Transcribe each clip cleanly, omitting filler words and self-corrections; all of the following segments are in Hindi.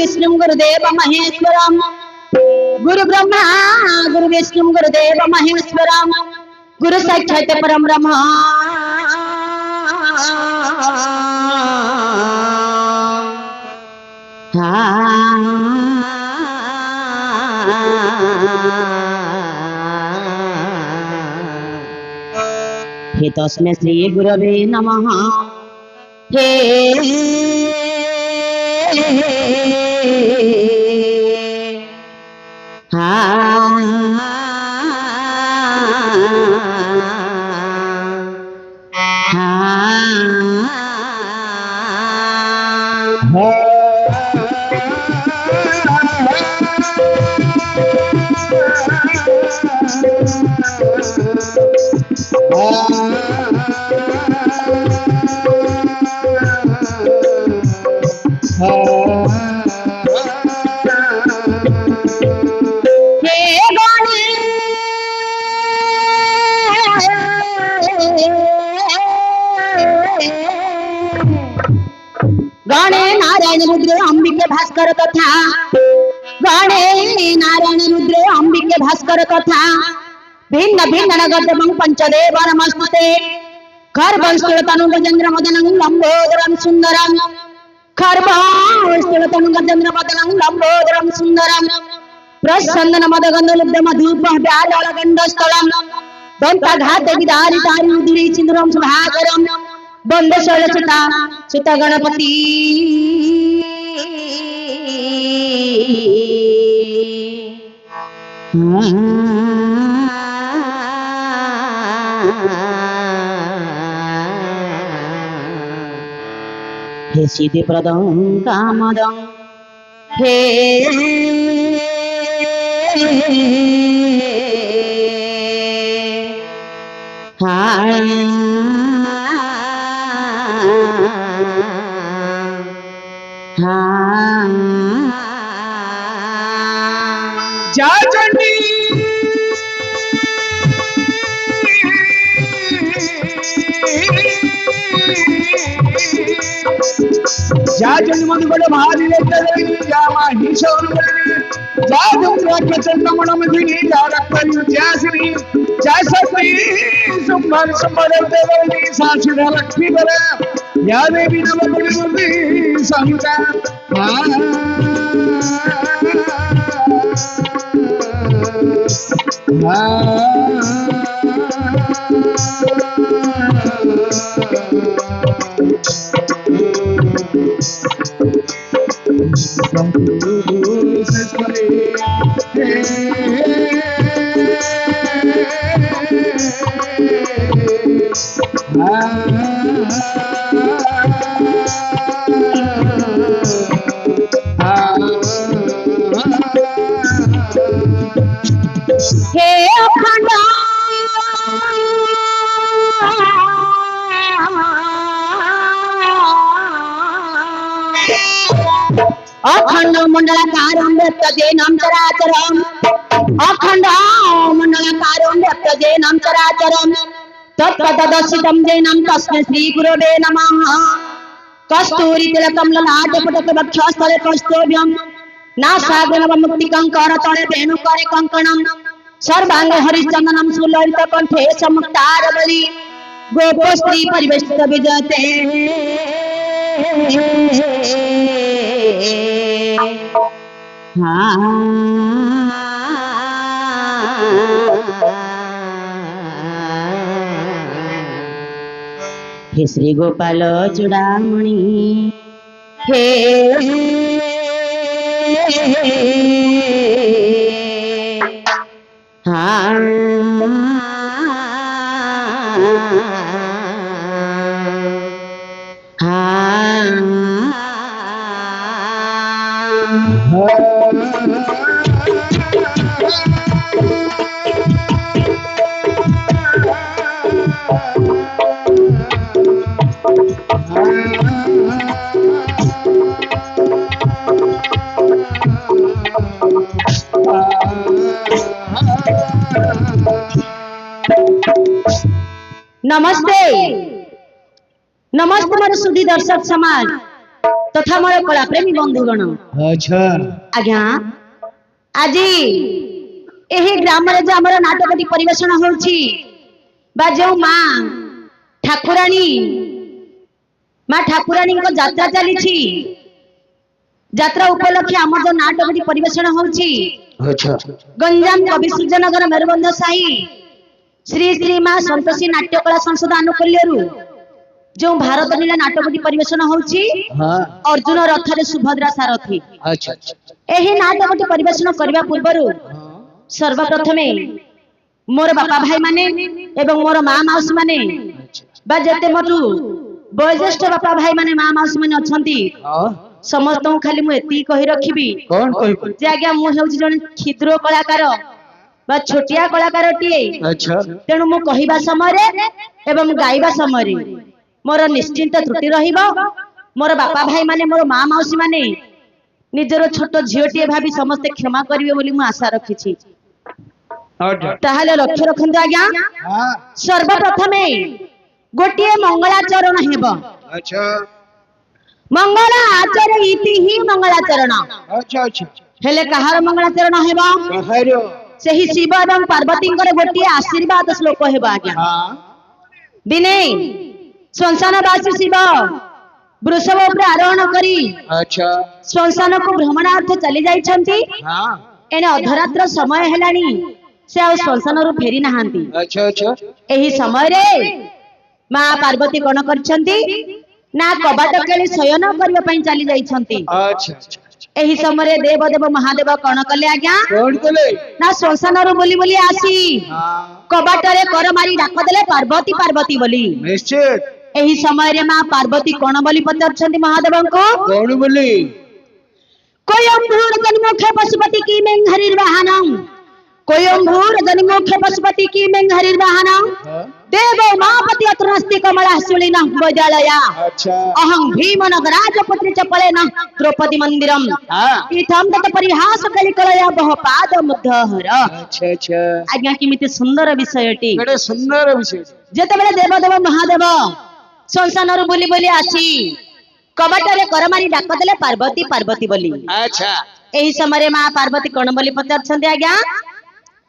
विष्णु गुरुदेव महेश्वरम गुरु ब्रह्मा गुरु विष्णु गुरुदेव महेश्वरम गुरु साक्षात परम ब्रह्म हे तस्मै श्री गुरवे नमः। हे गणे नारायण रुद्र अंबिके भास्कर कथा गणे नारायण रुद्र अंबिके भास्कर कथा भिन्न भिन्न नगरम पंचदेव नमस्ते खर्वंस्तुलतनु गजेन्द्र मदनं लंबोदरं सुंदरं खर्वंस्तुलतनु गजेन्द्र मदनं लंबोदरं सुंदरं प्रसन्न मदगंध लुब्ध मधुप व्याल गंधस्थलं दंतघात विदारितारि उदिरी सिंदूरं सुभाकरं बंद शैलसुता सुत गणपति हे सिद्धि प्रदं कामदं हे जाजनी जाजनी मधुबल भारी लेतनी जामा हिशोरनी जादू राक्षसंगमण मधुनी जारक्कली जासनी जासनी सुमन सुमन देवनी साक्षी लक्ष्मी बरा या देवी नवगुरुनी संता अखंड मंडलाकारं व्यक्तजेनं चराचरम् अखंड मंडलाकारं व्यक्तजेनं चराचरम् तत्पददर्शितं जैनं तस्मै श्रीगुरवे नमः कस्तूरी तिलकं ललाटपटकवक्षस्थले कौस्तुभ्यं नासाग्रनवमुक्तिकं करतले वेणुकरे कङ्कणं सर्वांगे हरिचन्दनं सुललितकण्ठे समुक्तारवली गोपस्त्री परिवेष्टित विजयते हे श्री गोपाल चूड़ामणि हे नमस्ते नमस्ते मोर सुधी दर्शक समाज तथा मोर कला प्रेमी बंधुगण। अच्छा आज्ञा आज एही ग्राम रे जो हमर नाटकटी परिवेषण होउछि बा जो मां ठाकुरानी को यात्रा चलीछि यात्रा उपलक्षे हमर जो नाटकटी परिवेषण होउछि अच्छा गंजाम कवि सूर्यनगर मेरुबंध साही श्री श्री मां संतोषी नाट्यकला संसद आनुकूल्यरु जो भारत लीला नाटकटी परिवेषण होउछि अर्जुन रथरे सुभद्रा सारथी। अच्छा एही नाटकटी परिवेषण करबा पूर्वरु सर्वप्रथमे मोर बापा भाई माने एवं मोर मां माउसी माने बा जते मरु वयोज्येष्ठ बापा भाई माने मां माउसी माने अछंती समस्त खाली मु एती कहि रखिबी कौन कहि जे आज्ञा मु हेउछि जने क्षुद्र कलाकार बा छोटिया कलाकारटिए। अच्छा तेणु मु कहिबा समय एवं गाइबा समय मोर निश्चिंत त्रुटि रहिबो। मोर बापा भाई माने मोर मां माउसी माने निजर छोट झियोटिए भाबी समस्त क्षमा करिवे बोली मु आशा रखिछि। ताहाले लक्ष्य रखंतु आज्ञा सर्वप्रथमे गोटिए मंगलाचरण हेबो। अच्छा मंगलाचरण इति ही मंगलाचरण। अच्छा अच्छा हेले कहार मंगलाचरण हेबो कहारो सेही शिव एवं पार्वती गोटे आशीर्वाद श्लोक हेबा आज्ञा। दिने श्मशानवासी शिव वृषभ उपरे आरोहण करी अच्छा श्मशान को भ्रमणार्थ चली जाइछंती। एने अधरात्र समय हेलानी से आ श्मशान रु फेरी नहांती। अच्छा अच्छा एही समय रे मां पार्वती कोन करछंती ना कबाट केली शयन करिया पई चली जाइछंती। अच्छा एही समय रे देव देव महादेव कोन कले आज्ञा कौन कले ना श्मशान रु बोली बोली आसी कबाट रे कर मारी डाक देले पार्वती पार्वती बोली। निश्चित एही समय रे मां पार्वती कोन बोली पचारछंती महादेव को कौन बोली कोयम्भूर जन्मुखे पशुपति की मेंघरीर वाहनम कोयम्भूर जन्मुखे पशुपति की मेंघरीर वाहनम देवो मापति अत्रस्ति कमला सुलिन वैद्यालया अच्छा अहं भीम नगराजपुत्री चपलेन द्रौपदी मंदिरम इथम तत परिहास कलिकलया बह पाद मुद्धहर। अच्छा अच्छा आज्ञा किमिति सुंदर विषयटी केडे सुंदर विषय जेते बेले देवदेव महादेव संसार बोली बोली आसी कबाट रे कर मारी डाक देले पार्वती पार्वती बोली। अच्छा एही समय मां पार्वती कोन बोली पचारछंती आज्ञा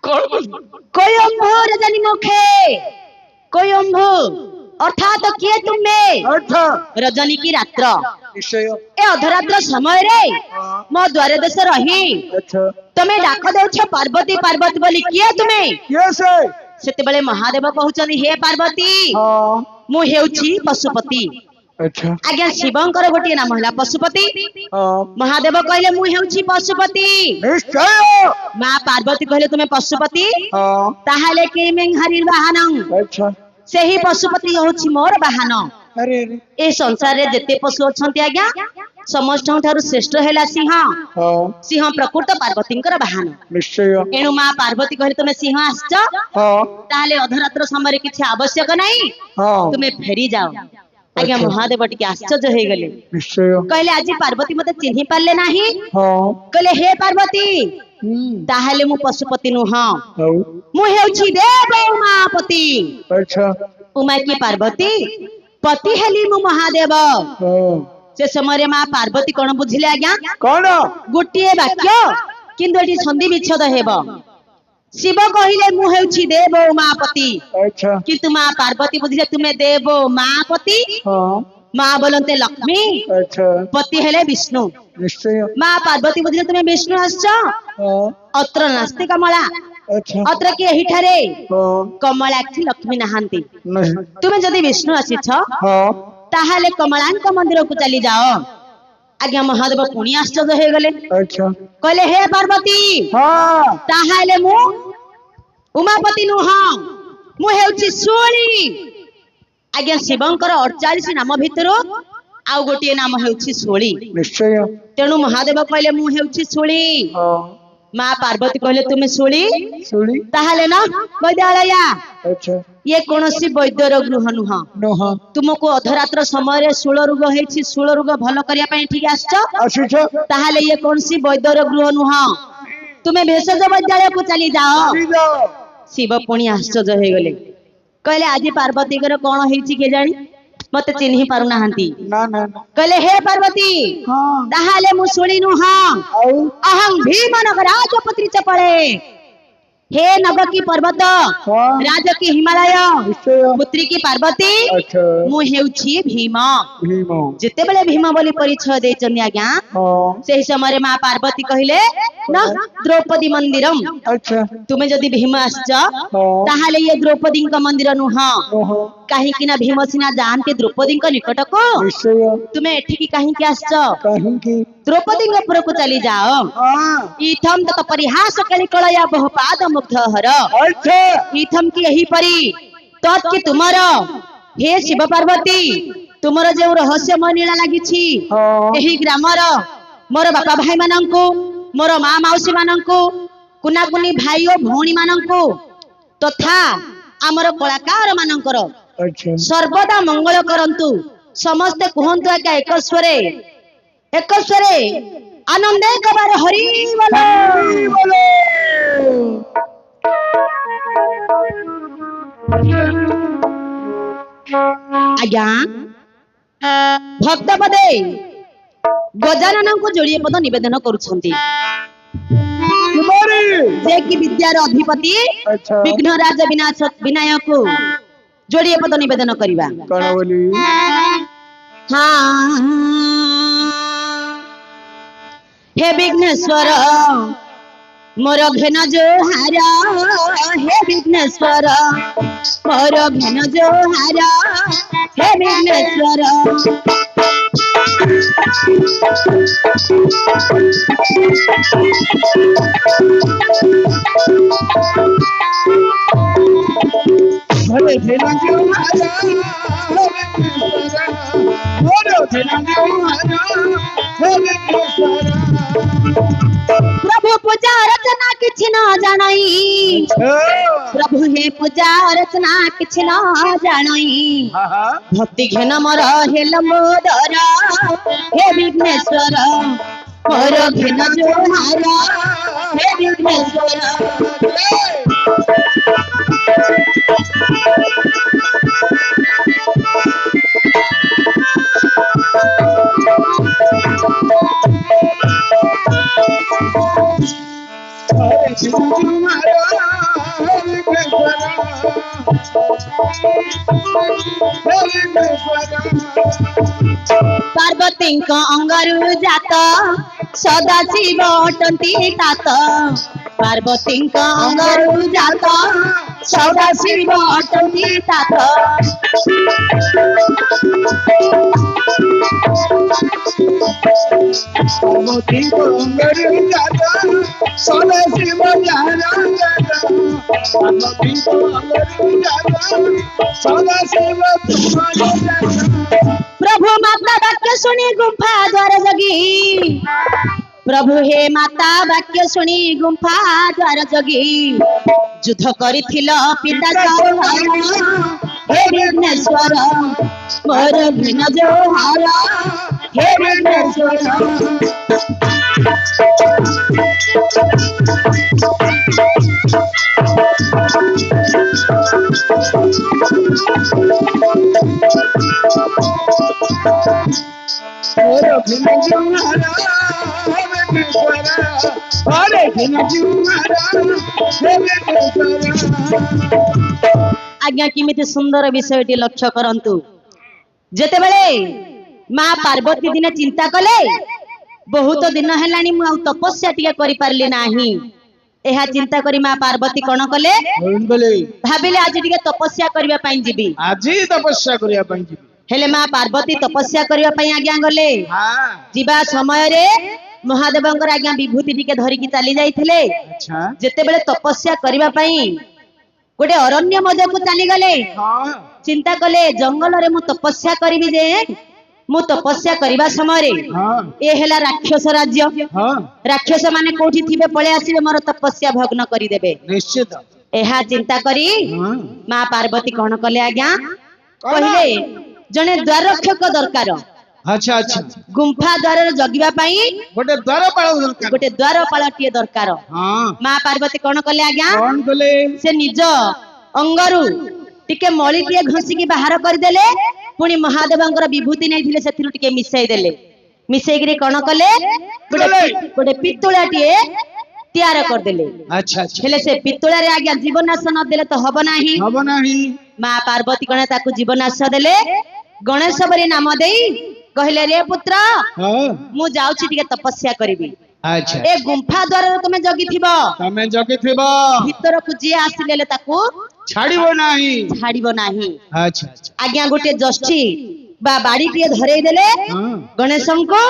कौन बोली कोयम्भूर जन्मुखे कोयम्भू अर्थात किए तुमे अच्छा रजनी की रात्र निश्चय ए अधरात्र समय रे मो द्वारे देश रही अच्छा तमे डाक देउछ पार्वती पार्वती बोली किए तुमे किए से सेते बेले महादेव कहउछनी हे पार्वती मु हेउछि पशुपति। अच्छा आज्ञा शिवंकर गोटे नाम हला पशुपति। महादेव कहले मु हेउछि पशुपति। निश्चय मां पार्वती कहले तुमे पशुपति ताहाले के मेंघरीर वाहनम अच्छा सेही पशुपति होछि मोर वाहन। अरे अरे ए संसार रे जते पशु अछंती आज्ञा समस्त ठारू श्रेष्ठ हेला सिंह। सिंह प्रकृत पार्वतींकर वाहन। निश्चय एणु मां पार्वती कहले तुमे सिंह आछछ ताहाले अधरात्र समय किछि आवश्यक नाही तुमे फेरी जाओ। आज्ञा महादेव टिके आश्चर्य हे गले निश्चय कहले आज पार्वती मते चिन्हि पारले नाही कहले हे पार्वती ताहाले मु पशुपति नु मु हेउछि देव उमापति। अच्छा उमा की पार्वती पति हेली मु महादेव हाँ से समय माँ पार्वती कौन बुझिले आज्ञा कौन गोटे वाक्य किंतु एटी संधि विच्छेद हेब शिव कहिले मु हेउछि देव उमापति अच्छा किंतु माँ पार्वती बुझिले तुमे देव उमापति हाँ माँ बोलते लक्ष्मी अच्छा पति हेले विष्णु निश्चय माँ पार्वती बुझिले तुमे विष्णु आसछ हाँ अत्र नास्ति कमला अच्छा अत्र के हिठारे हाँ कमलाक्षी लक्ष्मी नाहांती नहीं तुमे जदि विष्णु आसीछ हाँ ताहाले कमलांक मंदिर को चली जाओ आज्ञा महादेव पुणी आश्चर्य हो गले अच्छा कहले हे पार्वती हाँ ताहाले मु उमापति नुह मु हेउछि सोळी आज्ञा शिवंकर 48 नाम भितर आउ गोटे नाम हेउछि सोळी निश्चय तेणु महादेव कहले मु हेउछि सोळी हाँ माँ पार्वती कहले तुमे सोळी सुनी ताहाले ना वैद्यालया अच्छा ये कोनोसी वैद्यर गृह नुह नो हाँ तुमको अधरात्र समय शूल रोग हेछि शूल रोग भल करिया पई ठीक आछछ आशीष ताहाले ये कोनसी वैद्यर गृह नुह तुमे भेषज विद्यालय को चली जाओ जाओ शिव पुणी आश्चर्य हो गले कहले आज पार्वती कर कौन हेछि के जानी मते चिन्हि पारु नाहंती ना ना ना कहले हे पार्वती हाँ ताहाले मु सुनिनु हां आउ अहं भीम नगराज पुत्री चपळे हे नग की पर्वत हाँ राज की हिमालय निश्चय पुत्री की पार्वती अच्छा मु हेउछि भीम भीम जेते बेले भीम बोली परिचय देचन्दी आज्ञा हाँ सेही समय माँ पार्वती कहिले ना द्रौपदी मंदिरम अच्छा तुमे जदि भीम आसछ हाँ ताहाले ये द्रौपदी मंदिर नुह ओहो कहीं ना भीम सिना जानते द्रौपदी निकट को निश्चय तुमे एठिकी कहीं के आसछ कहीं की द्रौपदी पुर को चली जाओ हाँ इथम तत परिहास कली कलया बहुपाद मुग्ध हर अच्छा इथम की यही परी तत् की तुमर हे शिव पार्वती तुमर जो रहस्यमय लीला लागिछि हाँ एही ग्रामर मोर बापा भाई मानंकु मोर माँ माउसी मानंकु कुना कुनी भाई और भौणी मानंकु तथा आमर कलाकार मानंकर अच्छा सर्वदा मंगल करंतु समस्ते कहंतु एका एक स्वरे आनंदे कबार हरि बोलो बोलो आज्ञा भक्त पदे गजानन को जोड़िए पद निवेदन करुछंती तुम्हारी जे कि विद्यार अधिपति अच्छा विघ्नराज विनायक को जोड़िए पद निवेदन करिबा कौन बोली हाँ हे विघ्नेश्वर मोर घेन जो हारा हे विघ्नेश्वर मोर घेन जो हारा हे विघ्नेश्वर भले भेला जो हारा मोरो भेला जो हारा भले प्रभु पूजा रचना किछि न जानई प्रभु हे पूजा रचना किछि न जानई हाँ हाँ भक्ति घेन मोर हे लंबोदर हे विघ्नेश्वर मोर घेन जो हारा हे विघ्नेश्वर पार्वती अंगरु जात सदा शिव अटंती तात पार्वती अंगरु जात सदा शिव अटंती तात मोती को अंगर जाता सोना शिव जाना जाता मोती को अंगर जाता सोना शिव तुम्हारा जाता प्रभु माता वाक्य सुनी गुंफा द्वार जगी प्रभु हे माता वाक्य सुनी गुंफा द्वार जगी युद्ध करिथिल पिता हे विघ्नेश्वर मोर घेन जो हारा हे विघ्नेश्वर और फिर जुआरा बेटेश्वरा अरे फिर जुआरा बेटेश्वरा आज्ञा किमिति सुंदर विषयटी लक्ष्य करंतु जेतेबेले माँ पार्वती दिने चिंता कले बहुत दिन हेलानी मु आउ तपस्या टिके करि पारली नाही एहा चिंता करी माँ पार्वती कोन कले भाबिले आज टिके तपस्या करबा पई जिबी आज तपस्या करिया पई जिबी हेले माँ पार्वती तपस्या करबा पई आज्ञा गले हां जिबा समय रे महादेवंकर आज्ञा विभूति टिके धरि की चली जाइथिले अच्छा जेतेबेले तपस्या करबा पई गोटे अरण्य मध्य को चली गले हां चिंता कले जंगल रे मु तपस्या करिबी जे मु तपस्या करबा समय रे हां ए हेला राक्षस राज्य हां राक्षस माने कोठी थिबे पळे आसीबे मोर तपस्या भग्न करि देबे निश्चित एहा चिंता करी हां माँ पार्वती कोन कले आज्ञा कहले जने द्वाररक्षक दरकार अच्छा अच्छा गुंफा द्वार जगिबा पई गोटे द्वारपाल दरकार गोटे द्वारपालटिए दरकार हां माँ पार्वती कोन कले आज्ञा कौन कले से निज अंगरु टिके मळीटिए घसी की बाहर कर देले पुणी महादेवंकर विभूति नै थिले सेथिरु टिके मिसाई देले मिसाई गिरी कोन कले गोटे पित्तुळाटिए तैयार कर देले अच्छा अच्छा हेले से पित्तुळा रे आज्ञा जीवनाश न देले तो हबो नाही हब नाही माँ पार्वती कणे ताकू जीवनाश देले गणेश बरी नाम देई कहले रे पुत्र हां मु जाउछि टिके तपस्या करबी अच्छा ए गुंफा द्वार तुमे जगी थिबो तमे जगिथिबो भीतर को जे आसिले ताकू छाड़िबो नाही छाड़िबो नाही अच्छा अच्छा आज्ञा गोटे जष्टी बा बाड़ी टिए धरेई देले हां गणेशंको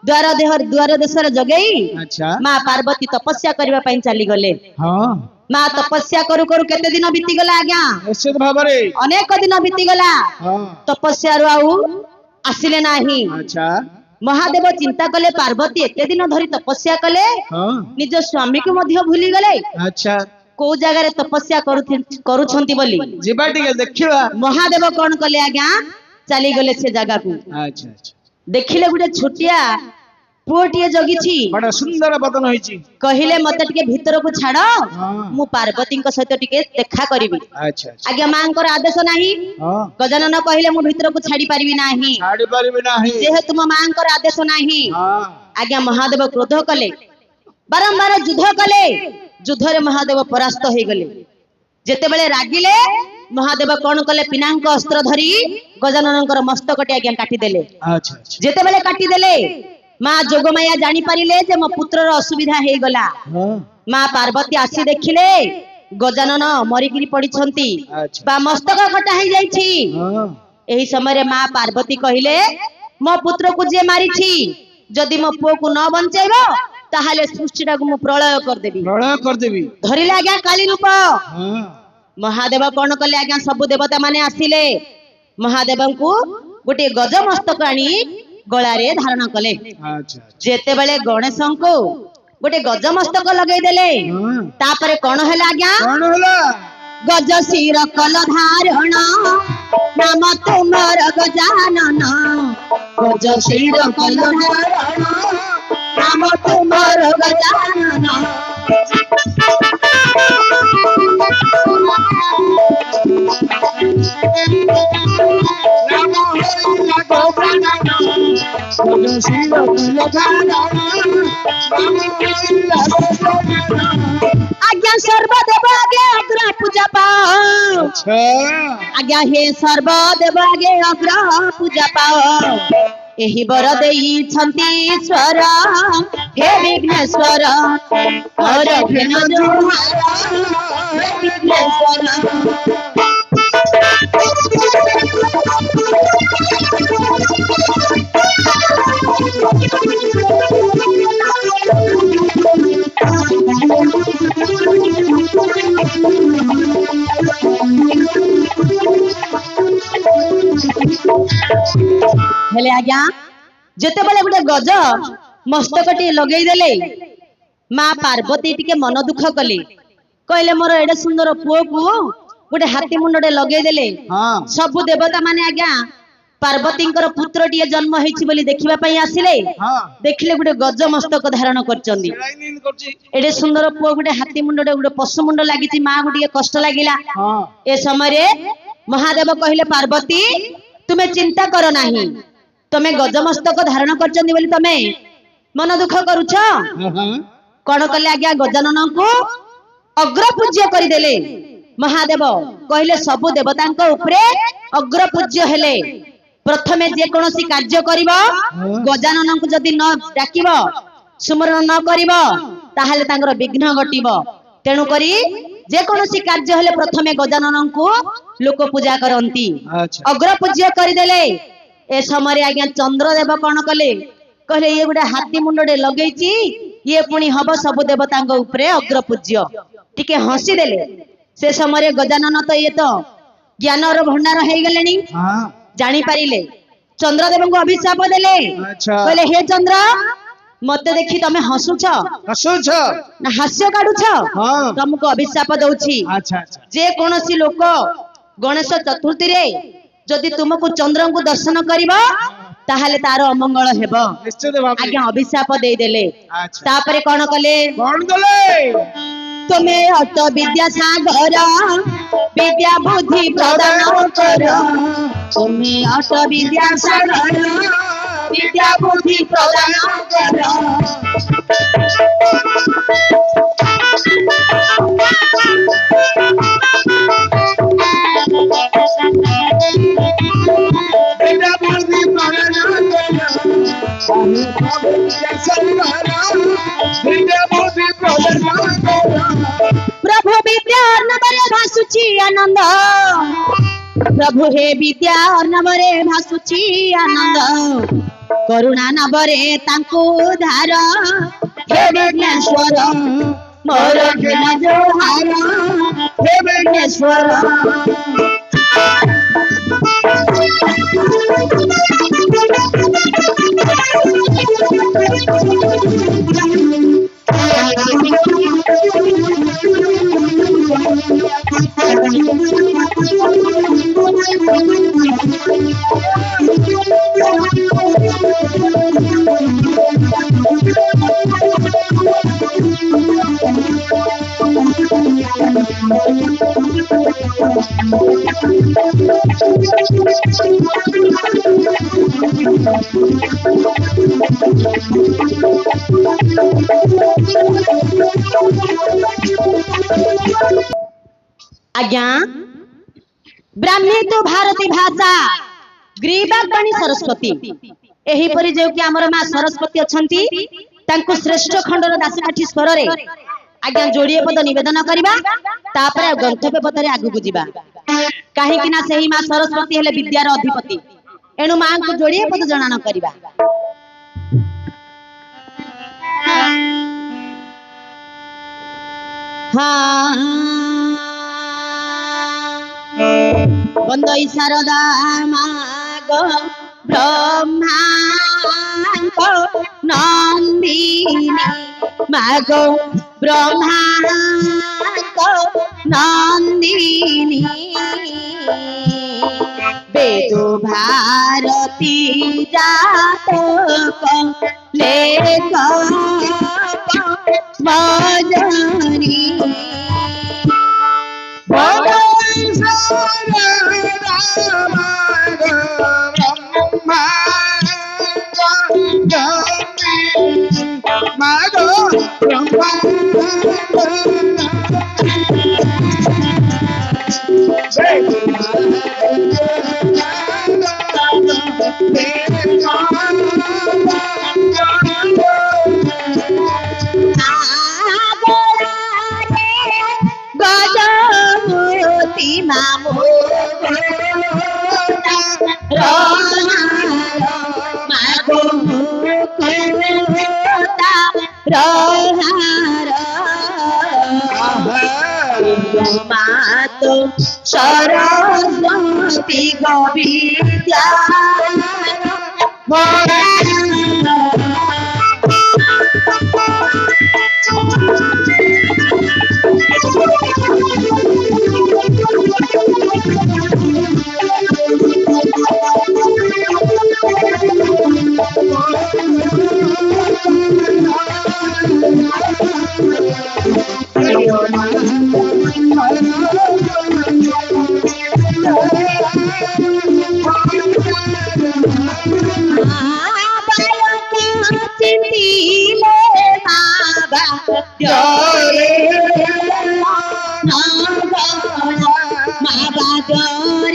द्वार देशर जगेई अच्छा माँ पार्वती तपस्या करबा पई चली गले हां माँ तपस्या करू करू केते दिन बीती गला आज्ञा निश्चित भाबरे अनेक दिन बीती गला हां तपस्या रो आउ आसिले नाही अच्छा महादेव चिंता कले पार्वती एते दिन धरी तपस्या कले हां निज स्वामी को मध्य भूली गले अच्छा को जगह रे तपस्या करूछंती बोली जिबा टिके देखिबा महादेव कोन कले आज्ञा चली गले से जगह को अच्छा अच्छा देखिले गुटे छोटिया पुओटिए जगिछि बड़ा सुंदर बदन होईची कहिले मते टिके भीतर को छाड़ हां मु पार्वती को सहित टिके देखा करबी अच्छा अच्छा आज्ञा मांकर आदेश नाही हां गजानन कहिले मु भीतर को छाड़ी पारिबी नाही छाड़ी परिबे नाही जेहेतु मो मांकर आदेश नाही हां आज्ञा महादेव क्रोध कले बारंबार युद्ध कले युद्ध रे महादेव परास्त हो गले जेते बेले रागिले महादेव कोन कले पिनांक अस्त्र धरी गजाननकर मस्तक टे आज्ञा काटी देले अच्छा अच्छा जेते बेले काटी देले माँ जोगमाया जानी पारिले जे मो पुत्रर असुविधा हे गला हां माँ पार्वती आसी देखिले गजानन मरिगिरी पड़िछंती अच्छा बा मस्तक कटा हे जाईछि हां एही समय माँ पार्वती कहिले मो पुत्र को जे मारिछि जदि मो पुओ को न बंचैबो ताहाले सृष्टिटा को मु प्रलय कर देबी प्रलय कर देबी धरिले आज्ञा काली रूप हां महादेव कोन कले आज्ञा सब देवता माने आसिले महादेव को गोटे गज मस्तक आनी गला रे धारण कले अच्छा जेते बेले गणेश को गोटे गज मस्तक लगेई देले हां तापरे कोन हैला आज्ञा कोन होला गज शिर कल धारण नाम तुमर गजानन गज शिर कल धारण नाम तुमर गजानन राम हरि गोपालन गज शिर कल धारण राम हरि गोपालन आज्ञा सर्वदेव आगे अग्र पूजा पाओ अच्छा आज्ञा हे सर्वदेव आगे अग्र पूजा पाओ एही बर देई छंती ईश्वर हे विघ्नेश्वर और घेन जुहार हे विघ्नेश्वर हेले आज्ञा जेते बेले गुटे गज मस्तकटी लगेई देले माँ पार्वती टिके मन दुख कले कहले मोर एडे सुंदर पुओ को गोटे हाथी मुंडे लगेई देले हां सब देवता माने आज्ञा पार्वतींकर पुत्र टिए जन्म हेछि बोली देखिबा पई आसिले हां देखिले गुटे गज मस्तक धारण करचंदी लाइन करची एडे सुंदर पुओ गोटे हाथी मुंडे गोटे पशु मुंड लागिछि माँ को टिके कष्ट लागिला हां ए समय रे महादेव कहले पार्वती तुम्हें चिंता करो नाही तुम्हें गजमस्तक धारण करछन्ती बोली तमे मन दुख करूछ कौन कले आज्ञा गजानन को अग्र पूज्य करदेले महादेव कहले सबु देवतांक उपरे अग्र पूज्य हेले प्रथमे जे कोनोसी कार्य करिवो गजानन को जदि न डाकिबो सुमरण न करिवो ताहाले तांकर विघ्न घटिबो तेणु करी जे कोनोसी कार्य हेले प्रथमे गजानन को लोक पूजा करंती अग्र पूज्य करदेले ए समय आज्ञा चंद्रदेव कौन कले कहले ये गुडा हाथी मुंडे लगेची ये पुणी हब सब देवतांग उपरे अग्र पूज्य टिके हसी देले से समय गजानन तो ये तो ज्ञान भंडार हो गले जानी पारिले चंद्रदेव को अभिशाप देले कहले हे चंद्र मते देखी तमे हसुछ ना हास्य काढुछ तुमको अभिशाप दउछि जे कोनोसी लोक गणेश चतुर्थी रे जदि तुमको चंद्र को दर्शन करिबा ताहाले तार अमंगल हेबो आज्ञा अभिशाप दे देले तापरे कोन कले तुम्हें अट विद्या सागर विद्या बुद्धि प्रदान कर तुम्हें अट विद्या सागर विद्या बुद्धि प्रदान कर प्रभु विद्या नवरे भासुची आनंद प्रभु हे विद्या नवरे भासुची आनंद करुणा नवरे तांको धार हे विघ्नेश्वर मोर ज्ञान जोहार हे विघ्नेश्वर आज्ञा ब्राह्मी तो भारती भाषा ग्रीवाणी सरस्वती एही परि जे कि हमर मां सरस्वती अछंती तांको श्रेष्ठ खंडर दासकाठी स्वर रे आज्ञा जोड़िए पद निवेदन करबा तापरे गंतव्य पद रे आगु बुझिबा काहे कि ना सही मां सरस्वती हेले विद्यार अधिपति एनु मां को जोड़िए पद जणान करबा बंदई शारदा माग ब्रह्मांक नंदिनी माग ब्रह्मांक नंदिनी वेदो भारती जातक लेख भजनी मातो सरस्वती गोविद्या Hare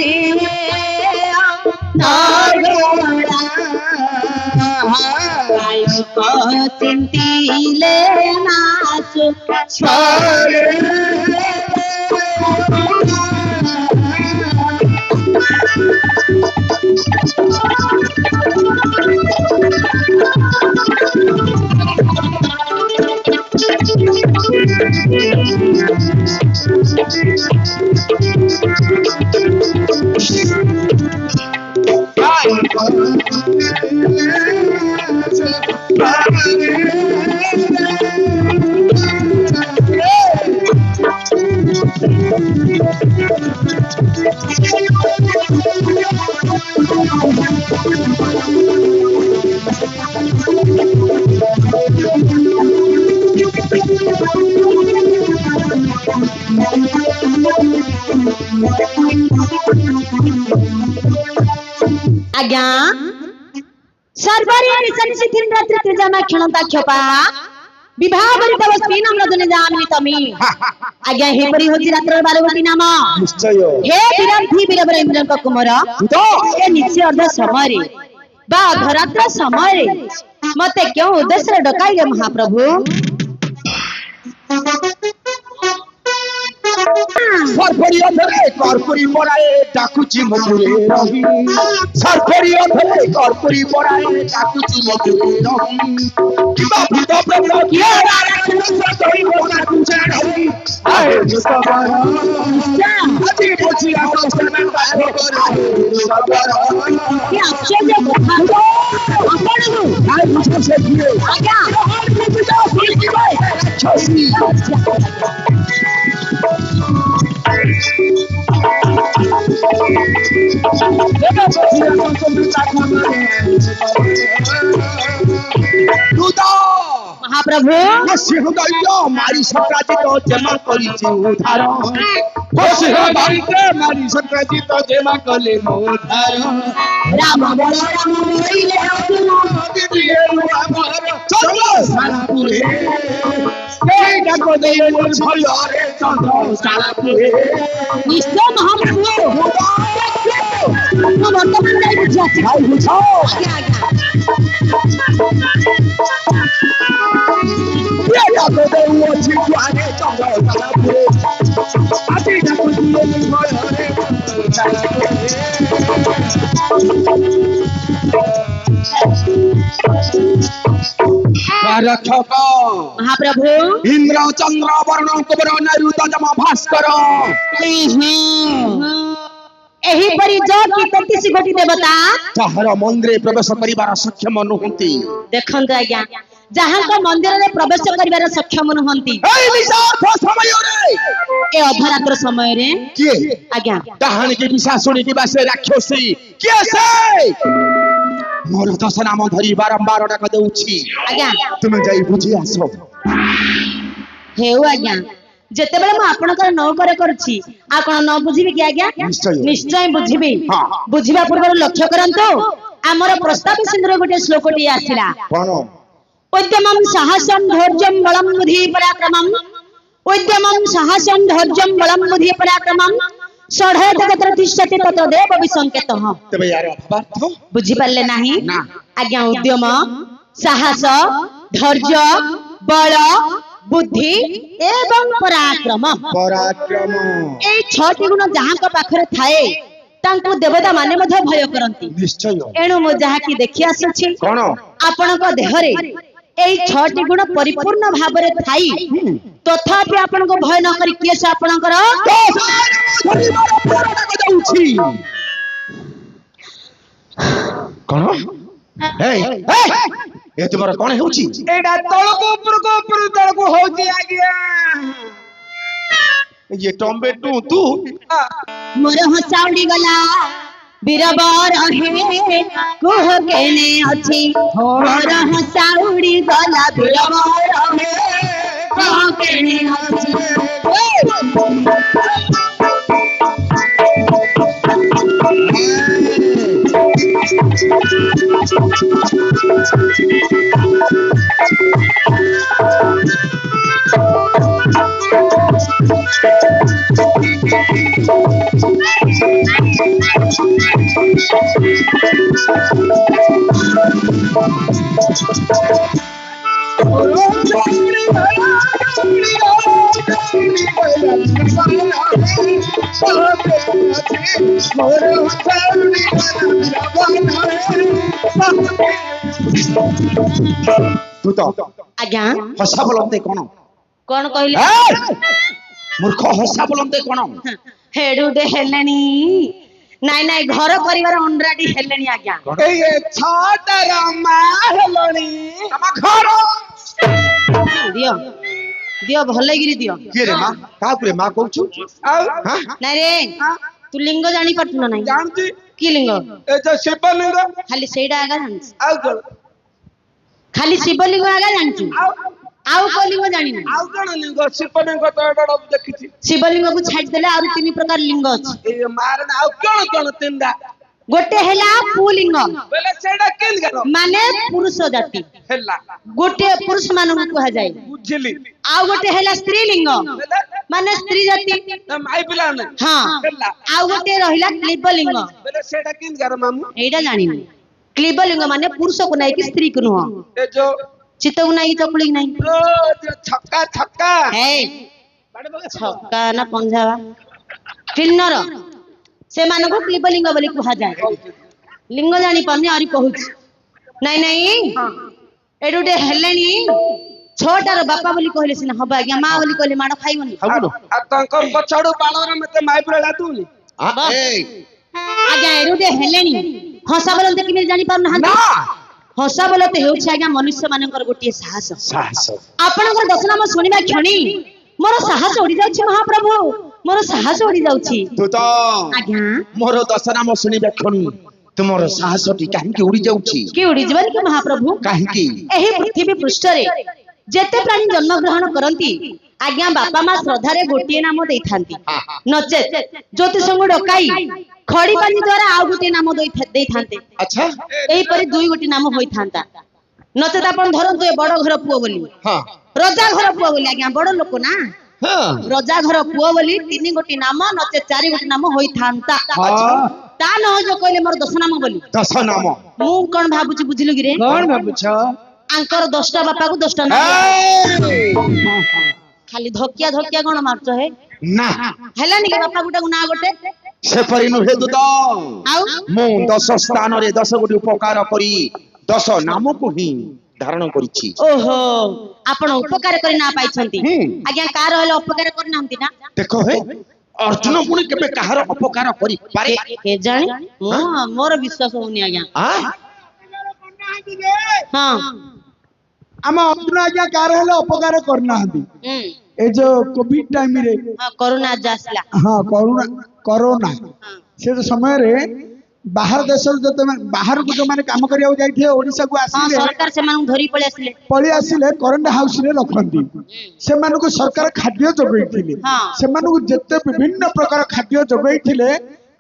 रे नगरा गायक चिंतिले नाचो छोरे आज्ञा सर्वरी निसनि सिथिन रात्रि त्रिजामा क्षणता क्षपा विवाह बरी तव स्पीन हम रजने जामि तमी आज्ञा हे परी होची रात्र 12 गोटी नाम निश्चय हे विरंधी वीरवर इंद्रन को कुमार तो ए निश्चय अर्ध समय रे बा धरात्र समय रे मते क्यों उद्देश्य डकाइले महाप्रभु सरपरी अधरे कर्पूरी बड़ाए डाकुची मधुरे रही सरपरी अधरे कर्पूरी बड़ाए डाकुची मधुरे रही किबा भूत प्रभु किया राखन सतई बोला तुझे रही आए सबर अति पोची आसन बाहे करे सबर ये आश्चर्य कथा आपण आए मुझको से किए आज्ञा हर मुझे जाओ भूल की भाई छसी महाप्रभु सिंह दैत्य मारी संक्रांति तो जमा करिछि उधार सिंह दैत्य मारी संक्रांति तो जमा कले उधार राम बलराम मोइले दिदिए राम चलो सालापुरे के डाको देले भयरे चंद्र सालापुरे निश्चय महाप्रभु हम वर्तमान जाई बुझाछि भाई बुझो ये डाको देले छिवाने चंद्र सालापुरे आती डाको देले भयरे रक्षक महाप्रभु इंद्र चंद्र वर्ण कुबर नरुत जमा भास्कर एही परी जो की 33 कोटी देवता जहर मंदिर प्रवेश करिवार सक्षम नुहंती देखंतु आज्ञा जहां को मंदिर रे प्रवेश करिवार सक्षम नुहंती एई निशार्थ समय रे ए अधरात्र समय रे किए आज्ञा डाहण के विशासुनी की बासे राक्षसी किए से मोर दस नाम धरी बारंबार डाक देउछि आज्ञा तुम जाई बुझी आसो हेउ आज्ञा जेते बेले म आपनकर नौकर करछि आ कोन न बुझिबे कि आज्ञा निश्चय बुझिबे बुझिबा पूर्व लक्ष्य करंतो हमर प्रस्ताव सिंधुर गोटे श्लोकटी आसिला कोन उद्यमं साहसं धैर्यं बलं बुद्धि पराक्रमं उद्यमं साहसं धैर्यं बलं बुद्धि पराक्रमं षढ़ जगत तिष्ठति ततो देव विसंकेतः तबे यार अपार्थ बुझि पाले नाही ना आज्ञा उद्यम साहस धैर्य बल बुद्धि एवं पराक्रम पराक्रम ए छटी गुण जहां को पाखरे थाए तांको देवता माने मध्य भय करंती निश्चय एणु मो जहा की देखि आसुछि कोन आपनक देहरे एई छटी गुण परिपूर्ण भाबरे थाई तथापि आपनको भय न करी किए से आपनकर कोन ए ए तुमरा कोन होउची एडा तळको ऊपर तळको होची आज्ञा ये टॉम्बेटू तू मोर हसाउडी गला बीरबर हे कोह केने अछि मोर हसाउडी गला बीरबर हे कोह केने अछि ତୁ ତ ଆଜ୍ଞା ହସା ବୋଲନ୍ତେ କଣ କଣ କହିଲେ ମୂର୍ଖ ହସା ବୋଲନ୍ତେ କଣ ହେଡୁଟେ ହେଲେଣି ନାଇଁ ନାଇଁ ଘର କରିବାର ଅଣ୍ଡରାଟି ହେଲେଣି ଆଜ୍ଞା ଏଇ ଛଅଟାର ମା ହେଲଣି ଆମ ଘର ଦିଅ ଦିଅ ଭଲକିରି ଦିଅ କିଏ ରେ ମା କାହାକୁ ରେ ମା କହୁଛୁ ଆଉ ହାଁ? ନାଇଁ ରେ ତୁ ଲିଙ୍ଗ ଜାଣି ପାରୁଛୁ ନା ନାଇଁ ଜାଣୁଛି କି ଲିଙ୍ଗ ଏ ଯୋଉ ଶିବଲିଙ୍ଗ ଖାଲି ସେଇଟା ଆଗା ଜାଣିଛୁ ଆଉ କଣ ଖାଲି ଶିବଲିଙ୍ଗ ଆଗା ଜାଣିଛୁ ଆଉ କୋଉ ଲିଙ୍ଗ ଜାଣିନୁ ଆଉ କଣ ଲିଙ୍ଗ ଶିବଲିଙ୍ଗ ତ ଏଟା ମୁଁ ଦେଖିଛି ଶିବଲିଙ୍ଗକୁ ଛାଡିଦେଲେ ଆହୁରି 3 ପ୍ରକାର ଲିଙ୍ଗ ଅଛି ଏଇ ମାର ଆଉ କଣ କଣ ତିନିଟା ଗୋଟେ ହେଲା ପୁଲିଙ୍ଗ ବୋଲେ ସେଇଟା କେମିତି ଗଲ ମାନେ ପୁରୁଷ ଜାତି ହେଲା ଗୋଟେ ପୁରୁଷ ମାନଙ୍କୁ କୁହାଯାଏ ବୁଝିଲି ଆଉ ଗୋଟେ ହେଲା ସ୍ତ୍ରୀ ଲିଙ୍ଗ ବୋଲେ ମାନେ ସ୍ତ୍ରୀ ଜାତି ମାଇ ପିଲା ନା ହଁ ହେଲା ଆଉ ଗୋଟେ ରହିଲା କ୍ଲିବଲିଙ୍ଗ ବୋଲେ ସେଇଟା କେମିତି ଗଲ ମାମୁ ଏଇଟା ଜାଣିନୁ କ୍ଲିବଲିଙ୍ଗ ମାନେ ପୁରୁଷକୁ ନାଇକି ସ୍ତ୍ରୀକୁ ନୁହଁ ଏ ଯୋଉ ଚିତ୍ତକୁ ନାଇକି ଚକୁଳିକି ନାଇଁ ଓ ଯୋଉ ଛକା ଛକା ହେଇ ଛକା ନା ପଞ୍ଜାବା କିନ୍ନର ସେମାନଙ୍କୁ କ୍ଲିବଲିଙ୍ଗ ବୋଲି କୁହାଯାଏ ଲିଙ୍ଗ ଜାଣିପାରୁନି ଆହୁରି କହୁଛି ନାଇଁ ନାଇଁ ଏଠୁ ଗୋଟେ ହେଲେଣି 6ଟାର ବାପା ବୋଲି କହିଲେ ସିନା ହବ ଆଜ୍ଞା ମା ବୋଲି କହିଲେ ମାଡ ଖାଇବନି ହବୁନ ଆଉ ତାଙ୍କ ପଛଆଡୁ ବାଳର ମତେ ମାଇ ପିଲା ଡାକୁନି ଏଇ ଆଜ୍ଞା ଏଠୁ ଗୋଟେ ହେଲେଣି ହସା ବୋଲନ୍ତେ କେମିତି ଜାଣି ପାରୁନାହାନ୍ତି ନା ହସା ବୋଲତେ ହେଉଛି ଆଜ୍ଞା ମନୁଷ୍ୟ ମାନଙ୍କର ଗୋଟିଏ ସାହସ ସାହସ ଆପଣଙ୍କର ଦଶନାମ ଶୁଣିବା କ୍ଷଣି ମୋର ସାହସ ଉଡି ଯାଉଛି ମହାପ୍ରଭୁ ମୋର ସାହସ ଉଡି ଯାଉଛି ତୁ ତ ଆଜ୍ଞା ମୋର ଦଶ ନାମ ଶୁଣିବା କ୍ଷଣି ତୁମର ସାହସଟି କାହିଁକି ଉଡି ଯାଉଛି କି ଉଡିଯିବନି କି ମହାପ୍ରଭୁ କାହିଁକି ଏହି ପୃଥିବୀ ପୃଷ୍ଠରେ ଯେତେ ପ୍ରାଣୀ ଜନ୍ମ ଗ୍ରହଣ କରନ୍ତି ଆଜ୍ଞା ବାପା ମା ଶ୍ରଦ୍ଧାରେ ଗୋଟିଏ ନାମ ଦେଇଥାନ୍ତି ନଚେତ ଜ୍ୟୋତିଷଙ୍କୁ ଡକାଇ ଖଡି ପାଣି ଦ୍ଵାରା ଆଉ ଗୋଟିଏ ନାମ ଦେଇଥାନ୍ତେ ଆଚ୍ଛା ଏହିପରି 2 ଗୋଟି ନାମ ହୋଇଥାନ୍ତା ନଚେତ ଆପଣ ଧରନ୍ତୁ ଏ ବଡ ଘର ପୁଅ ବୋଲି ହଁ ରଜା ଘର ପୁଅ ବୋଲି ଆଜ୍ଞା ବଡ ଲୋକ ନା ହଁ ରଜା ଘର ପୁଅ ବୋଲି 3 ଗୋଟି ନାମ ନଚେତ 4 ଗୋଟି ନାମ ହୋଇଥାନ୍ତା ତା ନହଜ କହିଲେ ମୋର ଦଶ ନାମ ବୋଲି ଦଶ ନାମ ମୁଁ କଣ ଭାବୁଛି ବୁଝିଲୁ କି ରେ କଣ ଭାବୁଛ ଆଙ୍କର 10ଟା ବାପାକୁ 10ଟା ନାମ ଏଇ! ଖାଲି ଧକିଆ କଣ ମାରୁଛ ହେ ନା ହେଲାନି କି ବାପା ଗୋଟାକୁ ନା ଗୋଟେ ସେପରି ନୁହେଁ ତୁ ତ ଆଉ ମୁଁ 10 ସ୍ଥାନରେ 10 ଗୋଟି ଉପକାର କରି 10 ନାମକୁ ହିଁ ଧାରଣ କରିଛି ଓହୋ ଆପଣ ଉପକାର କରି ନା ପାଇଛନ୍ତି ହୁଁ। ଆଜ୍ଞା କାହାର ହେଲେ ଅପକାର କରିନାହାନ୍ତି ନା ଦେଖ ହେ ଅର୍ଜୁନ ପୁଣି କେବେ କାହାର ଅପକାର କରିପାରେ କେଜାଣି ମୋର ବିଶ୍ୱାସ ହଉନି ଆଜ୍ଞା ଆଁ? ହଁ ଆମ ଅର୍ଜୁନ ଆଜ୍ଞା କାହାର ହେଲେ ଅପକାର କରିନାହାନ୍ତି ହୁଁ ଏ ଯୋଉ କୋଭିଡ ଟାଇମ ରେ ହଁ କରୋନା ଆଜି ଆସିଲା ହଁ କରୋନା ସେ ସମୟରେ ବାହାର ଦେଶରୁ ଯେତେବେଳେ ବାହାରକୁ ଯୋଉମାନେ କାମ କରିବାକୁ ଯାଇଥିବେ ଓଡିଶାକୁ ହଁ ଆସିଲେ ସରକାର ସେମାନଙ୍କୁ ଧରି ପଳେଇ ଆସିଲେ କରେଣ୍ଟ ହାଉସ ରେ ରଖନ୍ତି ସେମାନଙ୍କୁ ସରକାର ଖାଦ୍ୟ ଯୋଗାଇଥିଲେ ହଁ। ସେମାନଙ୍କୁ ଯେତେ ବିଭିନ୍ନ ପ୍ରକାର ଖାଦ୍ୟ ଯୋଗାଇଥିଲେ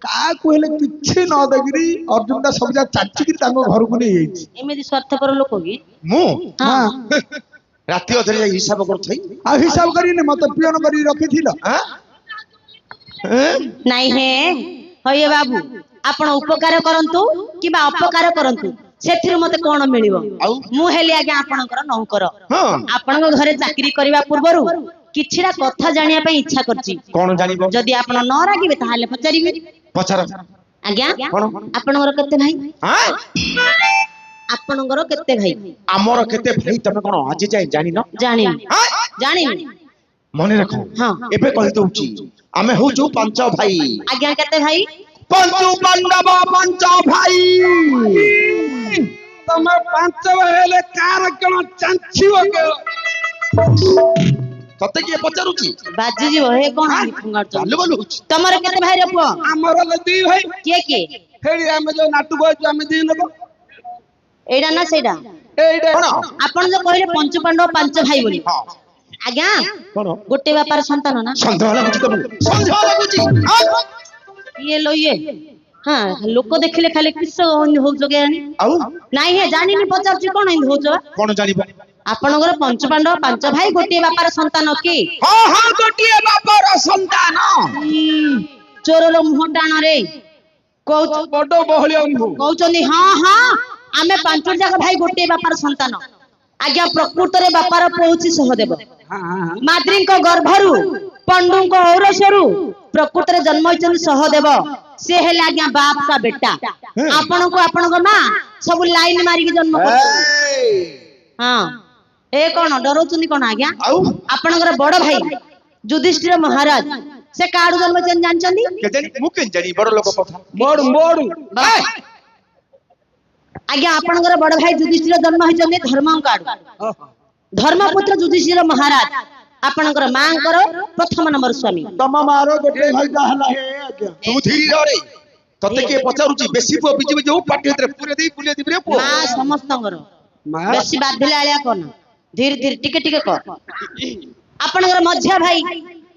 କାହାକୁ ହେଲେ କିଛି ନ ଦେଖିରି ଅର୍ଜୁନ ଟା ସବୁ ଯାକ ଚାଚିକି ତାଙ୍କ ଘରକୁ ନେଇଯାଇଛି ଏମିତି ସ୍ୱାର୍ଥପର ଲୋକ କି ମୁଁ ହଁ ରାତି ଅଧରେ ଯାଇ ହିସାବ କରୁଥାଇ ଆଉ ହିସାବ କରିନି ମତେ ପିଅନ କରିକି ରଖିଥିଲ ଆଁ? ଏଁ? ନାଇଁ ହେ ହଇଏ ବାବୁ ଆପଣ ଉପକାର କରନ୍ତୁ କିମ୍ବା ଅପକାର କରନ୍ତୁ ସେଥିରୁ ମତେ କଣ ମିଳିବ ଆଉ? ମୁଁ ହେଲି ଆଜ୍ଞା ଆପଣଙ୍କର ନୌକର ହଁ ଆପଣଙ୍କ ଘରେ ଚାକିରି କରିବା ପୂର୍ବରୁ କିଛିଟା କଥା ଜାଣିବା ପାଇଁ ଇଚ୍ଛା କରିଛି କଣ ଜାଣିବ ଯଦି ଆପଣ ନ ରାଗିବେ ତାହେଲେ ପଚାରିବେ ପଚାର ଆଜ୍ଞା କଣ? ଆପଣଙ୍କର କେତେ ଭାଇ ଆଁ? ଆପଣଙ୍କର କେତେ ଭାଇ ଆମର କେତେ ଭାଇ ତମେ କଣ ଆଜି ଯାଏ ଜାଣିନ ଜାଣିନି ଆଁ? ଜାଣିନି ମନେ ରଖ ହଁ ଏବେ କହିଦଉଛି ଆମେ ହଉଛୁ 5 ଭାଇ ଆଜ୍ଞା କେତେ ଭାଇ ପଞ୍ଚୁ ପାଣ୍ଡବ 5 ଭାଇ ତମେ 5 ହେଲେ କାର କଣ ଚାଞ୍ଚିବ ତତେ କିଏ ପଚାରୁଛି ବାଜିଯିବ ହେ କଣ ଏମିତି ଫୁଙ୍ଗାରୁଛନ୍ତି? ବାଲୁ ବାଲୁ ହଉଛି ତମର କେତେ ଭାଇର ପୁଅ ଆମର ହେଲେ 2 ଭାଇ କିଏ କିଏ ହେଇ ଆମେ ଯୋଉ ନାଟୁ କହିଛୁ ଆମେ 2 ଲୋକ ଏଇଟା ନା ସେଇଟା ଏଇଟା କଣ ଆପଣ ଯୋଉ କହିଲେ ପଞ୍ଚୁ ପାଣ୍ଡବ 5 ଭାଇ ବୋଲି ହଁ ଆଜ୍ଞା କଣ ଗୋଟେ ବାପାର ସନ୍ତାନ ନା ସନ୍ଦେହ ଲାଗୁଛି ତମକୁ ସନ୍ଦେହ ଲାଗୁଛି ଆଁ? ଇଏ लो ଇଏ ହଁ ଲୋକ ଦେଖିଲେ ଖାଲି କିସ ହଉଛ କେଜାଣି ଆଉ ନାଇଁ ହେ ଜାଣିନି ପଚାରୁଛି କଣ ଏମିତି ହଉଛ କଣ ଜାଣିବ ଆପଣଙ୍କର ପଞ୍ଚୁ ପାଣ୍ଡବ 5 ଭାଇ ଗୋଟିଏ ବାପାର ସନ୍ତାନ କି ହଁ ହଁ ଗୋଟିଏ ବାପର ସନ୍ତାନ ଚୋରର ମୁହଁ ଟାଣରେ बड़ बहलिया कहउचंदी हाँ हाँ आमे पांचों जाक भाई गोटे बापार संतान आज्ञा प्रकृत रे बापार पहुची सहदेव माद्री गर्भरु पंडु औरसरु प्रकृत रे जन्म होइचंदी सहदेव से हेले आज्ञा बाप का बेटा आपण को आपण को मां सब लाइन मारी के जन्म कर हां ए कोन डरोचुनी कोन आज्ञा आपनकर बड़ भाई युधिष्ठिर महाराज से काडू जन्म जानचंदी केजनी मु केन जानी बड़ लोक कथा मोड़ आज्ञा आपनकर बड़ भाई युधिष्ठिर जन्म होइचंदी धर्म काडू धर्मपुत्र युधिष्ठिर महाराज आपनकर मांकर प्रथम नंबर स्वामी तम मारो गोटे भाई हला हे आज्ञा तू धीरी रे तते के पचारुची बेसी पो बिजी जो पाटी हेतरे पूरे दे रे पो मां समस्तंगर बेसी बाधिला आलिया कोन धीरे धीरे टिके टिके कर आपनकर मध्य भाई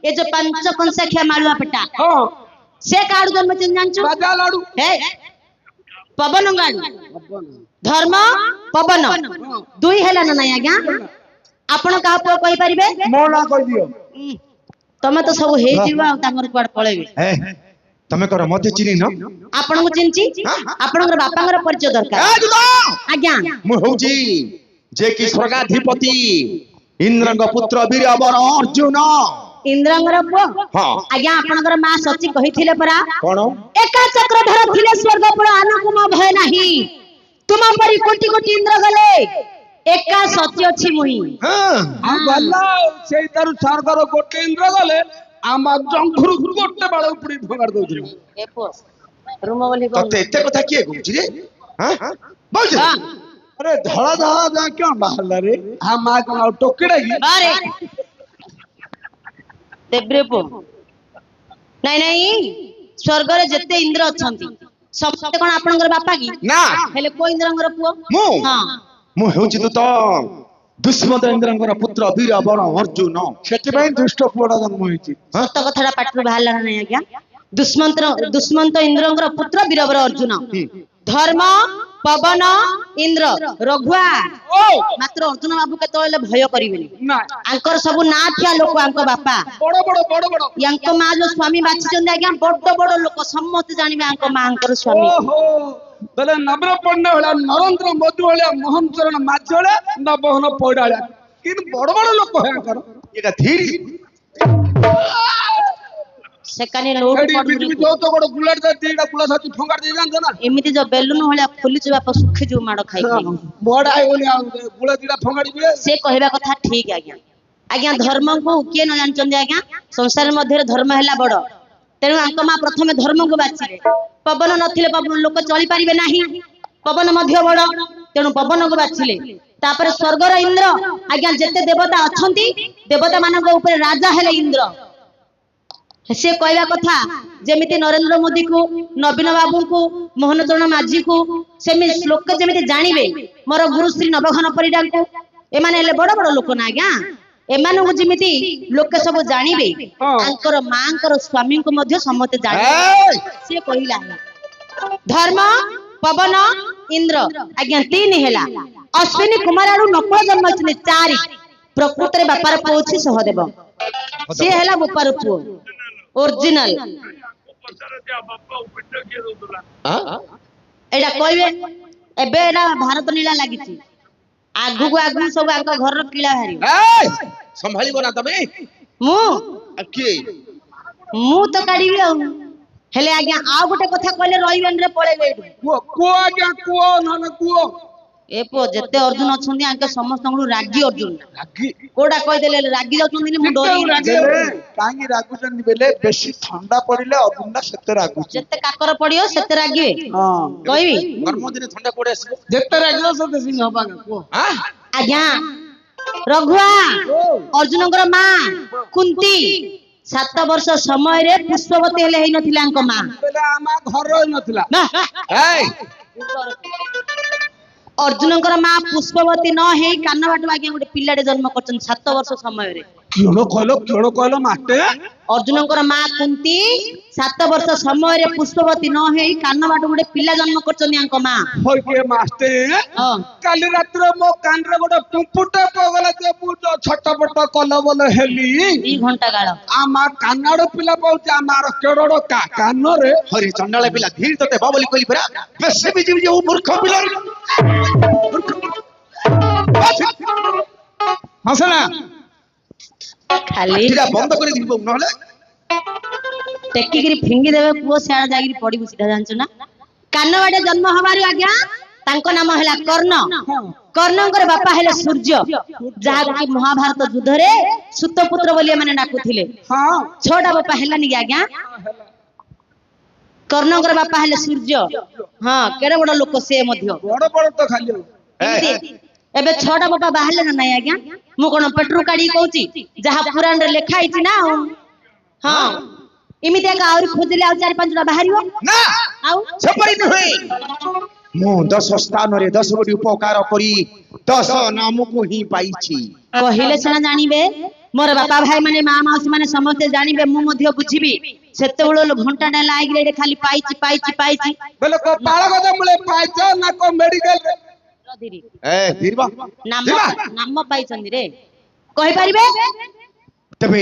ये जो पंच कंसाखिया मालुआ पेटा हां से काडू जन्म जानचो बाजा लाडू हे पवन गाडू धर्म पवन दुई हेला न नाही आज्ञा आपण का पो कहि परिबे मोला कहि दियो तमे तो सब हे जीवा तांगर कुआड पळेबे हे तमे कर मते चिनी न आपण को चिंची आपनकर बापांगर परिचय दरकार आज्ञा मु होउची जे कि स्वर्गाधिपति इंद्रंग पुत्र वीरवर अर्जुन इंद्रंगर पुओ हां आज्ञा आपनकर मां सच्ची कहिथिले परा कोन एका चक्रधर थिले स्वर्गपुर आनकुम भय नाही तुम परी कोटि कोटि इंद्र गले एका सत्य अछि मुही हां गल्ला सेई तारु स्वर्गर गोटे इंद्र गले आमा जंघुरु गोटे बाळ उपडी भगार दउथिले ए पो रूम बोली तते एते कथा किए कहउची रे हां बोल अरे धड़ा धड़ा जा क्यों बाहरला रे हां मां कोन टोकेडा की अरे देब्रे पो नहीं नहीं स्वर्ग रे जते इंद्र अछंती सबते कोन आपनकर बापा की ना हेले को इंद्रंगर पुओ मु हां मु होउची तो दुष्मंत इंद्रंगर पुत्र वीरवर अर्जुन सेति भाई दुष्ट पुड़ा जन्म होईची सत कथाटा पाटरू बाहरला नहीं आज्ञा दुष्मंत इंद्रंगर पुत्र वीरवर अर्जुन धर्म पवन इंद्र रघुआ मात्र अर्जुन बाबू केतले भय करिवेनी ना आंकर सब ना थिया लोक आंक बापा बड़ यांक मां जो स्वामी बाछिचंदी आज्ञा बड़ लोक सम्मत जानिबे आंक मां आंकर स्वामी ओहो बले नम्र पण्ड होला नरेंद्र मोदी होला मोहन चरण माझोला नबहन पौडाला किन बड़ लोक है कर एटा धीरी सेकाने लोड एडी बिजबी जो तो बड़ बुलेट दे दीडा पुला साथी ठोंगार दे जान ना एमिति जो बेलुन होलिया फुलिच बाप सुखी जो माड़ खाई बड़ आइ ओली बुला दीडा ठोंगाड़ी बिले से कहबा कथा ठीक आज्ञा आज्ञा धर्म को के न जानचंदी आज्ञा संसार मध्ये धर्म हैला बड़ तेनु आंक मां प्रथमे धर्म को बाछिले पवन नथिले पवन लोक चली परिबे नाही पवन मध्य बड़ तेनु पवन को बाछिले तापर स्वर्गर इंद्र आज्ञा जते देवता अछंती देवता मानक ऊपर राजा हेले इंद्र से कहवा कथा जेमिति नरेंद्र मोदी को नवीन बाबू को मोहन चरण माझी को सेमि लोक जेमिति जानिबे मोर गुरु श्री नवघन परिडा को एमाने हेले बड़ बड़ लोक ना आज्ञा एमानकु जेमिति लोक सब जानिबे आंकर मांकर स्वामी को मध्य समते जानिबे से कहिला धर्म पवन इंद्र आज्ञा तीन हेला अश्विनी कुमार आरु नकुल जन्म छने चारि प्रकृत रे बापार पहुची सहदेव से हेला बापार पुओ ओरिजिनल एडा कहबे एबे एडा भारत लीला लागिची आगु को आगु सब आक घर किला हारी ए संभालिबो ना तमे मु के मु तो काढिबी आ हेले आज्ञा आ गोटे कथा कहले रहिबेन रे पळेबे को आज्ञा को न को ए पो जते अर्जुन अछंदी आके समस्त रागी अर्जुन रागी कोडा कहि देले रागी जाउछंदी मु डोरी कांगी रागु जन बेले बेसी ठंडा पड़िले अर्जुन ना सते रागु जते काकर पड़ियो सते रागी हां कहबी कर्म दिन ठंडा कोडे आसीबो जते रागियो सते सिंह हबा को हां आज्ञा रघुआ अर्जुनकर मां कुंती 7 वर्ष समय रे पुष्पवती हेले हेइ नथिला अंक मां बेले आमा घर रहि नथिला ए अर्जुनकर मां पुष्पवती न हेइ कान बाटू आज्ञा गोटे पिलाडे जन्म करछन 7 वर्ष समय रे କିଣ କହିଲ ମାଟେ अर्जुनଙ୍କର ମା କୁନ୍ତି 7 ବର୍ଷ ସମୟରେ ପୁଷ୍ପବତୀ ନ ହେଇ କାନ ବାଟ ଗୋଟେ ପିଲା ଜନ୍ମ କରିଛନ୍ତି ଆଙ୍କ ମା। ହଇକେ ମାଷ୍ଟେ ହଁ। କାଲି ରାତିରେ ମୋ କାନରେ ଗୋଟେ ପୁମ୍ପୁଟେ ପଗଲା ଯେ ମୁଁ ଛଟପଟ କଲ ବଲ ହେଲି 2 ଘଣ୍ଟା କାଳ ଆମ କାନାଡ ପିଲା ପାଉଛି ଆମର କେଡଡ କାନରେ ହରି ଚଣ୍ଡାଳ ପିଲା ଧୀର ତତେ ବାବଲି କହିଲି ପରା ବେଶୀ ବି ଯିବି ଯୋଉ ମୂର୍ଖ ପିଲା ହସନା ଖାଲି ଏଟା ବନ୍ଦ କରି দিব ନହେଲେ ଟେକିକିରି ଫିଙ୍ଗି ଦେବେ ପୁଅ ସିଆଡେ ଯାଇକିରି ପଡିବୁ ସିଧା ଜାଣିଛୁ ନା। କାନ ବାଟେ ଜନ୍ମ ହବାରୁ ଆଜ୍ଞା ତାଙ୍କ ନାମ ହେଲା କର୍ଣ୍ଣ। କର୍ଣ୍ଣଙ୍କର ବାପା ହେଲେ ସୂର୍ଯ୍ୟ, ଯାହାକୁ କି ମହାଭାରତ ଯୁଦ୍ଧରେ ସୁତପୁତ୍ର ବୋଲି ଏମାନେ ଡାକୁଥିଲେ। ହଁ 6ଟା ବାପା ହେଲାନି କି ଆଜ୍ଞା। କର୍ଣ୍ଣଙ୍କର ବାପା ହେଲେ ସୂର୍ଯ୍ୟ। ହଁ କେଡେ ବଡ ଲୋକ ସେ ମଧ୍ୟ। ବଡ ବଡ ତ ଖାଲି ଏମିତି ଏବେ 6ଟା ବାପା ବାହାରିଲେ ନା ନାଇଁ ଆଜ୍ଞା। ମୁଁ କଣ ପେଟରୁ କାଢିକି କହୁଛି, ଯାହା ପୁରାଣରେ ଲେଖା ହେଇଛି ନା ଆଉ। ହଁ ଏମିତି ଏକା ଆହୁରି ଖୋଜିଲେ ଆଉ 4-5ଟା ବାହାରିବ ନା ଆଉ। ସେପରି ନୁହେଁ ମୁଁ 10 ସ୍ଥାନରେ 10 କୋଟି ଉପକାର କରି 10 ନାମକୁ ହିଁ ପାଇଛି। କହିଲେ ସିନା ଜାଣିବେ, ମୋର ବାପା ଭାଇ ମାନେ ମା ମାଉସୀ ମାନେ ସମସ୍ତେ ଜାଣିବେ, ମୁଁ ମଧ୍ୟ ବୁଝିବି। ସେତେବେଳେ ଘଣ୍ଟାଟା ଲାଗିଲେ ଏଠି ଖାଲି ପାଇଛି ପାଇଛି ପାଇଛି। ବୋଲେ କୋ ପାଳ ଗଜା ମୂଳେ ପାଇଛ ନା କୋ ମେଡିକାଲ ଏ ଧୀରବା ନାମ ନାମ ପାଇଛନ୍ତି ରେ କହିପାରିବେ? ତେବେ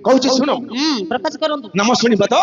କହୁଛି ଶୁଣ ପ୍ରକାଶ କରନ୍ତୁ। ନାମ ଶୁଣିବ ତ